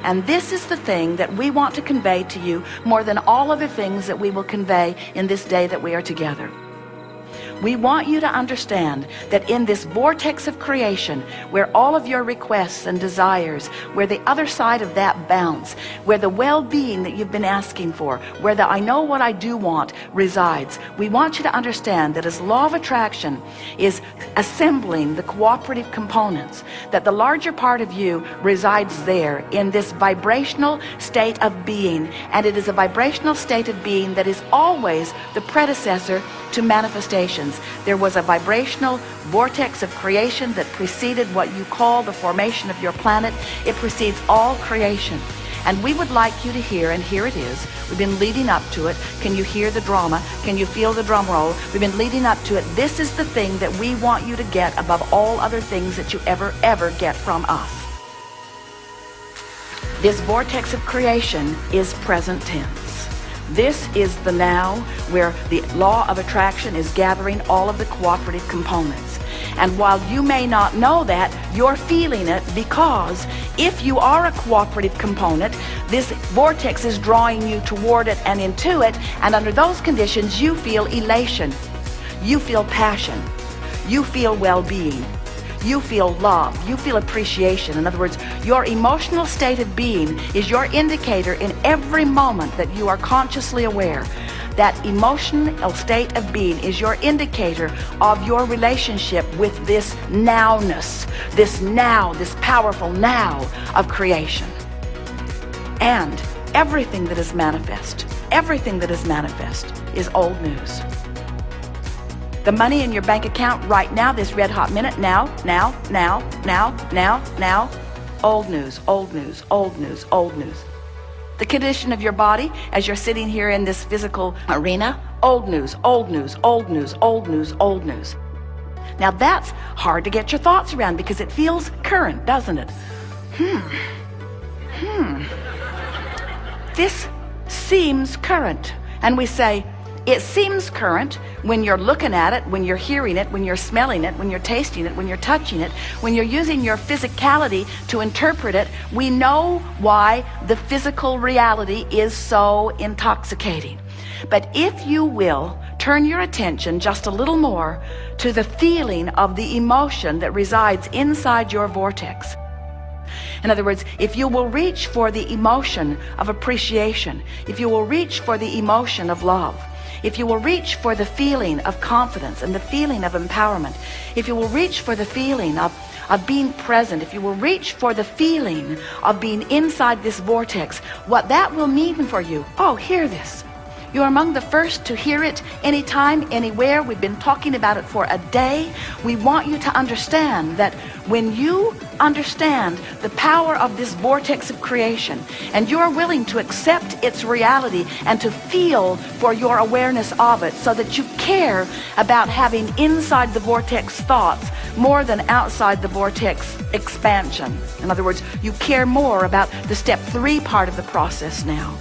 And this is the thing that we want to convey to you more than all other things that we will convey in this day that we are together. We want you to understand that in this vortex of creation, where all of your requests and desires, where the other side of that bounce, where the well-being that you've been asking for, where the I know what I do want resides, we want you to understand that as law of attraction is assembling the cooperative components, that the larger part of you resides there in this vibrational state of being, and it is a vibrational state of being that is always the predecessor to manifestations. There was a vibrational vortex of creation that preceded what you call the formation of your planet. It precedes all creation. And we would like you to hear, and here it is. We've been leading up to it. Can you hear the drama? Can you feel the drum roll? We've been leading up to it. This is the thing that we want you to get above all other things that you ever get from us. This vortex of creation is present tense. This is the now, where the law of attraction is gathering all of the cooperative components. And while you may not know that, you're feeling it, because if you are a cooperative component, this vortex is drawing you toward it and into it, and under those conditions you feel elation, you feel passion, you feel well-being, you feel love, you feel appreciation. In other words, your emotional state of being is your indicator in every moment that you are consciously aware. That emotional state of being is your indicator of your relationship with this nowness, this now, this powerful now of creation. And everything that is manifest is old news. The money in your bank account right now, this red hot minute, now, old news, old news, old news, old news. The condition of your body as you're sitting here in this physical arena, old news, old news, old news, old news, old news. Now that's hard to get your thoughts around because it feels current, doesn't it? This seems current. And we say, it seems current when you're looking at it, when you're hearing it, when you're smelling it, when you're tasting it, when you're touching it, when you're using your physicality to interpret it. We know why the physical reality is so intoxicating. But if you will turn your attention just a little more to the feeling of the emotion that resides inside your vortex. In other words, if you will reach for the emotion of appreciation, if you will reach for the emotion of love, if you will reach for the feeling of confidence and the feeling of empowerment, if you will reach for the feeling of being present, if you will reach for the feeling of being inside this vortex, what that will mean for you, oh, hear this. You're among the first to hear it anytime, anywhere. We've been talking about it for a day. We want you to understand that when you understand the power of this vortex of creation, and you're willing to accept its reality and to feel for your awareness of it, so that you care about having inside the vortex thoughts more than outside the vortex expansion. In other words, you care more about the step 3 part of the process now.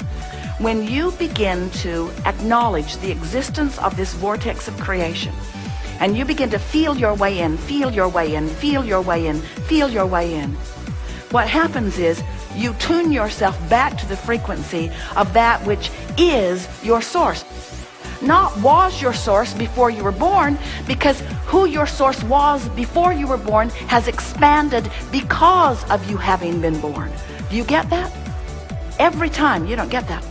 When you begin to acknowledge the existence of this vortex of creation, and you begin to feel your way in, feel your way in, feel your way in, feel your way in, what happens is you tune yourself back to the frequency of that which is your source. Not was your source before you were born, because who your source was before you were born has expanded because of you having been born. Do you get that? Every time you don't get that.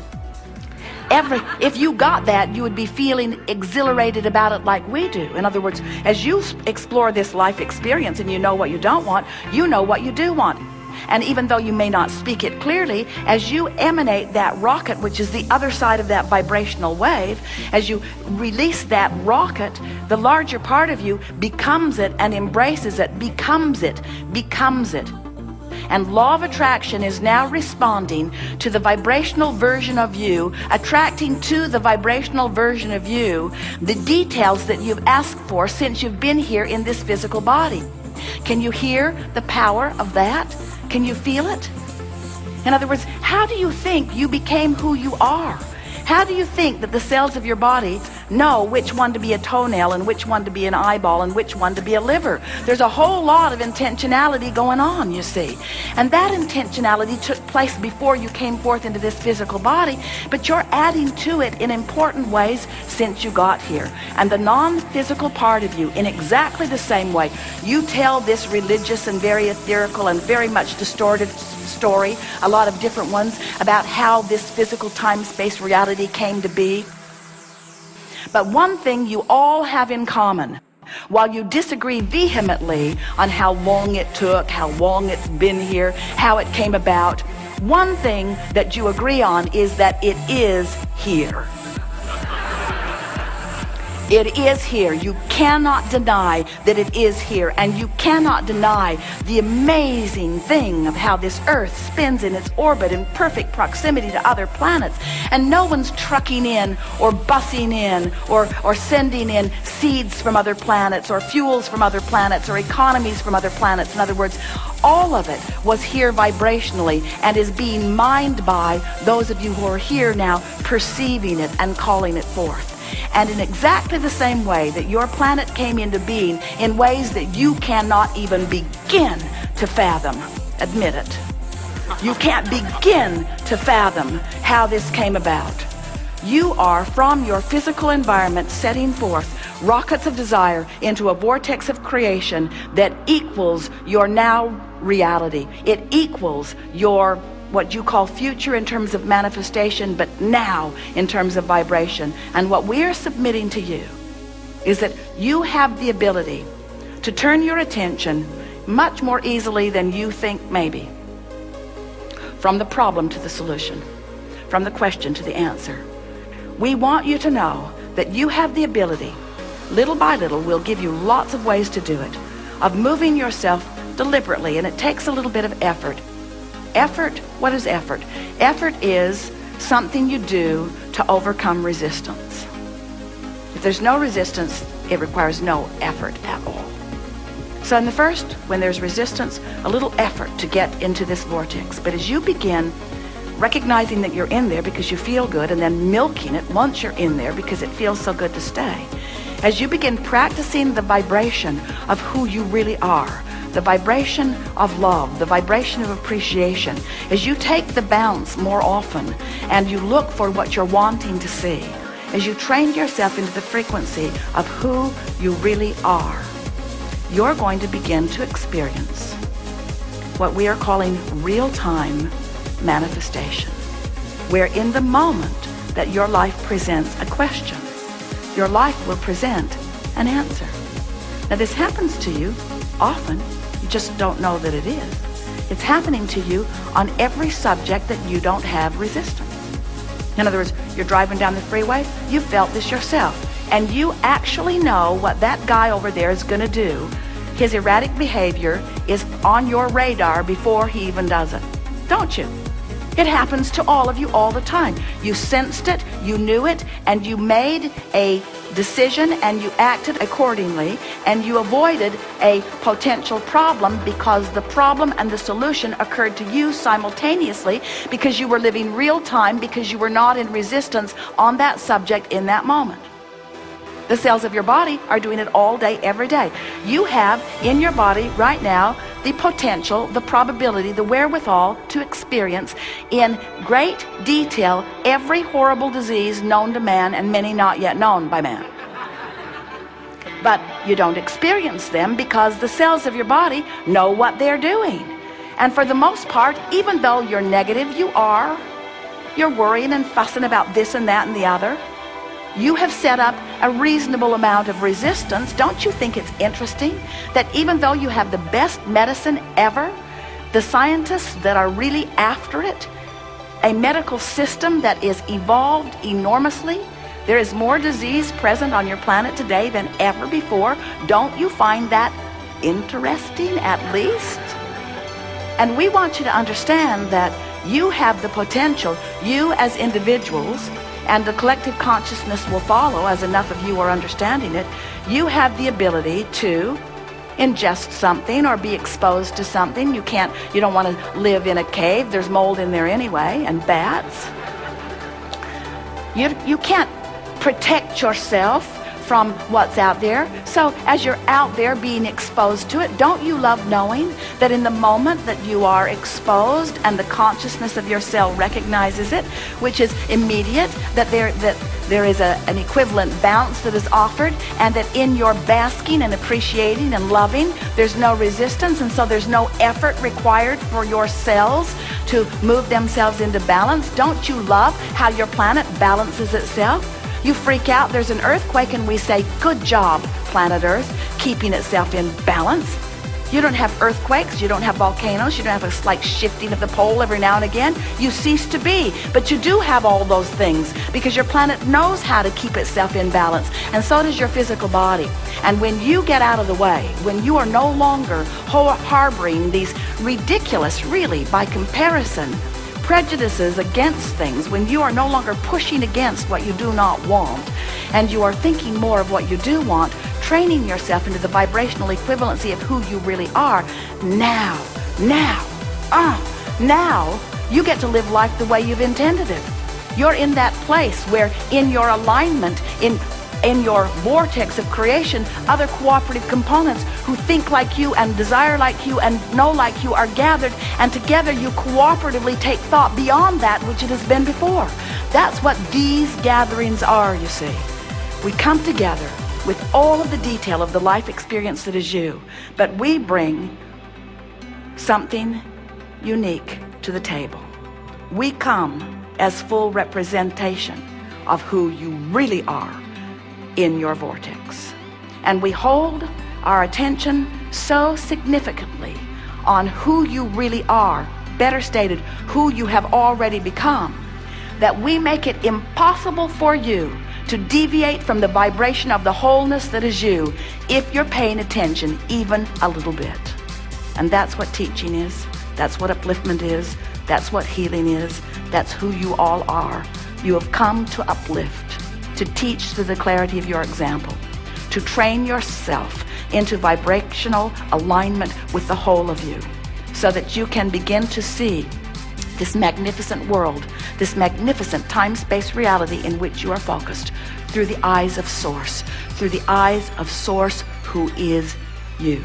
If you got that, you would be feeling exhilarated about it like we do. In other words, as you explore this life experience and you know what you don't want, you know what you do want. And even though you may not speak it clearly, as you emanate that rocket, which is the other side of that vibrational wave, as you release that rocket, the larger part of you becomes it and embraces it, becomes it. And law of attraction is now responding to the vibrational version of you, attracting to the vibrational version of you the details that you've asked for since you've been here in this physical body. Can you hear the power of that? Can you feel it? In other words, how do you think you became who you are? How do you think that the cells of your body know which one to be a toenail and which one to be an eyeball and which one to be a liver? There's a whole lot of intentionality going on, you see. And that intentionality took place before you came forth into this physical body, but you're adding to it in important ways since you got here. And the non-physical part of you, in exactly the same way, you tell this religious and very ethereal and very much distorted story, a lot of different ones, about how this physical time-space reality came to be. But one thing you all have in common, while you disagree vehemently on how long it took, how long it's been here, how it came about, one thing that you agree on is that it is here. It is here. You cannot deny that it is here, and you cannot deny the amazing thing of how this earth spins in its orbit in perfect proximity to other planets, and no one's trucking in or bussing in or sending in seeds from other planets or fuels from other planets or economies from other planets. In other words, all of it was here vibrationally and is being mined by those of you who are here now, perceiving it and calling it forth. And in exactly the same way that your planet came into being in ways that you cannot even begin to fathom, admit it. You can't begin to fathom how this came about. You are, from your physical environment, setting forth rockets of desire into a vortex of creation that equals your now reality. It equals your what you call future in terms of manifestation, but now in terms of vibration. And what we are submitting to you is that you have the ability to turn your attention much more easily than you think maybe, from the problem to the solution, from the question to the answer. We want you to know that you have the ability, little by little, we'll give you lots of ways to do it, of moving yourself deliberately, and it takes a little bit of effort. Effort, what is effort? Effort is something you do to overcome resistance. If there's no resistance, it requires no effort at all. So in the first, when there's resistance, a little effort to get into this vortex. But as you begin recognizing that you're in there because you feel good, and then milking it once you're in there because it feels so good to stay, as you begin practicing the vibration of who you really are, the vibration of love, the vibration of appreciation, as you take the bounce more often and you look for what you're wanting to see, as you train yourself into the frequency of who you really are, you're going to begin to experience what we are calling real-time manifestation, where in the moment that your life presents a question, your life will present an answer. Now this happens to you often, you just don't know that it is. It's happening to you on every subject that you don't have resistance. In other words, you're driving down the freeway, you felt this yourself, and you actually know what that guy over there is going to do. His erratic behavior is on your radar before he even does it, don't you? It happens to all of you all the time. You sensed it, you knew it, and you made a decision and you acted accordingly, and you avoided a potential problem because the problem and the solution occurred to you simultaneously, because you were living real time, because you were not in resistance on that subject in that moment. The cells of your body are doing it all day, every day. You have in your body right now the potential, the probability, the wherewithal to experience in great detail every horrible disease known to man and many not yet known by man. But you don't experience them because the cells of your body know what they're doing. And for the most part, even though you're negative, you're worrying and fussing about this and that and the other, you have set up a reasonable amount of resistance. Don't you think it's interesting that even though you have the best medicine ever, the scientists that are really after it, a medical system that is evolved enormously, there is more disease present on your planet today than ever before? Don't you find that interesting, at least? And we want you to understand that you have the potential, you as individuals, and the collective consciousness will follow as enough of you are understanding it. You have the ability to ingest something or be exposed to something. You don't want to live in a cave. There's mold in there anyway, and bats. You can't protect yourself from what's out there. So as you're out there being exposed to it, don't you love knowing that in the moment that you are exposed and the consciousness of your cell recognizes it, which is immediate, that there is an equivalent bounce that is offered, and that in your basking and appreciating and loving, there's no resistance, and so there's no effort required for your cells to move themselves into balance? Don't you love how your planet balances itself? You freak out, there's an earthquake, and we say, good job, planet Earth, keeping itself in balance. You don't have earthquakes, you don't have volcanoes, you don't have a slight shifting of the pole every now and again. You cease to be, but you do have all those things because your planet knows how to keep itself in balance, and so does your physical body. And when you get out of the way, when you are no longer harboring these ridiculous, really, by comparison, prejudices against things, when you are no longer pushing against what you do not want, and you are thinking more of what you do want, training yourself into the vibrational equivalency of who you really are, now you get to live life the way you've intended it. You're in that place where in your alignment, in your vortex of creation, other cooperative components who think like you and desire like you and know like you are gathered, and together you cooperatively take thought beyond that which it has been before. That's what these gatherings are, you see. We come together with all of the detail of the life experience that is you, but we bring something unique to the table. We come as full representation of who you really are in your vortex, and we hold our attention so significantly on who you really are, better stated, who you have already become, that we make it impossible for you to deviate from the vibration of the wholeness that is you if you're paying attention even a little bit. And that's what teaching is, that's what upliftment is, that's what healing is, that's who you all are. You have come to uplift, to teach through the clarity of your example, to train yourself into vibrational alignment with the whole of you, so that you can begin to see this magnificent world, this magnificent time-space reality in which you are focused through the eyes of Source, through the eyes of Source who is you.